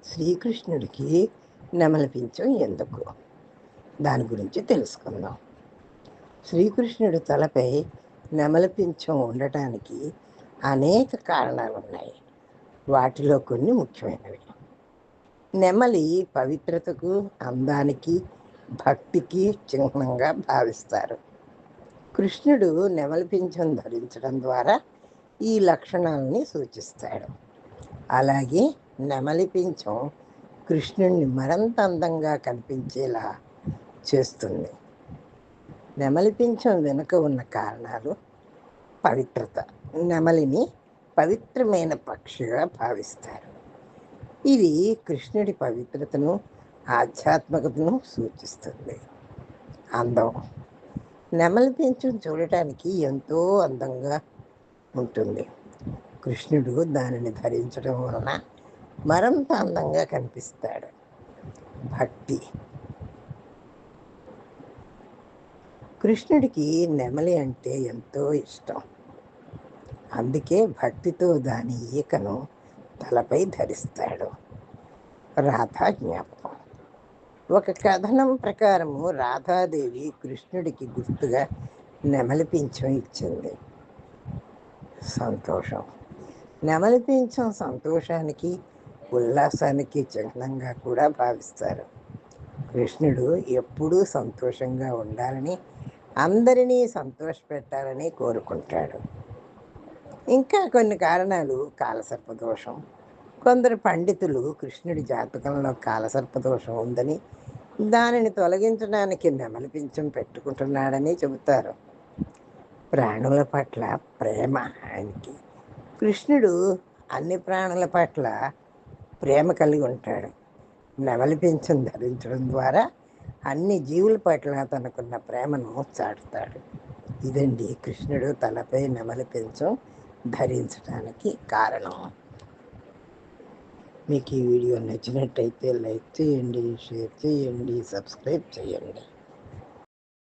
శ్రీకృష్ణుడికి నెమలి పింఛం ఎందుకు? దాని గురించి తెలుసుకుందాం. శ్రీకృష్ణుడి తలపై నెమలి పింఛం ఉండటానికి అనేక కారణాలున్నాయి. వాటిలో కొన్ని ముఖ్యమైనవి. నెమలి పవిత్రతకు, అందానికి, భక్తికి చిహ్నంగా భావిస్తారు. కృష్ణుడు నెమలి పింఛం ధరించడం ద్వారా ఈ లక్షణాలని సూచిస్తాడు. అలాగే నెమలి పింఛం కృష్ణుడిని మరింత అందంగా కనిపించేలా చేస్తుంది. నెమలి పింఛం వెనుక ఉన్న కారణాలు: పవిత్రత. నెమలిని పవిత్రమైన పక్షిగా భావిస్తారు. ఇది కృష్ణుడి పవిత్రతను, ఆధ్యాత్మికతను సూచిస్తుంది. అందం. నెమలి పింఛం చూడటానికి ఎంతో అందంగా ఉంటుంది. కృష్ణుడు దానిని ధరించడం వలన మరింత అందంగా కనిపిస్తాడు. భక్తి. కృష్ణుడికి నెమలి అంటే ఎంతో ఇష్టం. అందుకే భక్తితో దాని ఈకను తలపై ధరిస్తాడు. రాధా జ్ఞాపకం. ఒక కథనం ప్రకారము రాధాదేవి కృష్ణుడికి గుర్తుగా నెమలి పింఛం ఇచ్చింది. సంతోషం. నెమలి పింఛం సంతోషానికి, ఉల్లాసానికి చిహ్నంగా కూడా భావిస్తారు. కృష్ణుడు ఎప్పుడూ సంతోషంగా ఉండాలని, అందరినీ సంతోషపెట్టాలని కోరుకుంటాడు. ఇంకా కొన్ని కారణాలు: కాలసర్పదోషం. కొందరు పండితులు కృష్ణుడి జాతకంలో కాలసర్పదోషం ఉందని, దానిని తొలగించడానికి నెమలి పింఛం పెట్టుకుంటున్నాడని చెబుతారు. ప్రాణుల పట్ల ప్రేమ ఆయనకి. కృష్ణుడు అన్ని ప్రాణుల పట్ల ప్రేమ కలిగి ఉంటాడు. నెమలి పింఛం ధరించడం ద్వారా అన్ని జీవుల పట్ల తనకున్న ప్రేమను చాటుతాడు. ఇదండి కృష్ణుడు తలపై నెమలి పింఛం ధరించడానికి కారణం. మీకు ఈ వీడియో నచ్చినట్టయితే లైక్ చేయండి, షేర్ చేయండి, సబ్స్క్రైబ్ చేయండి.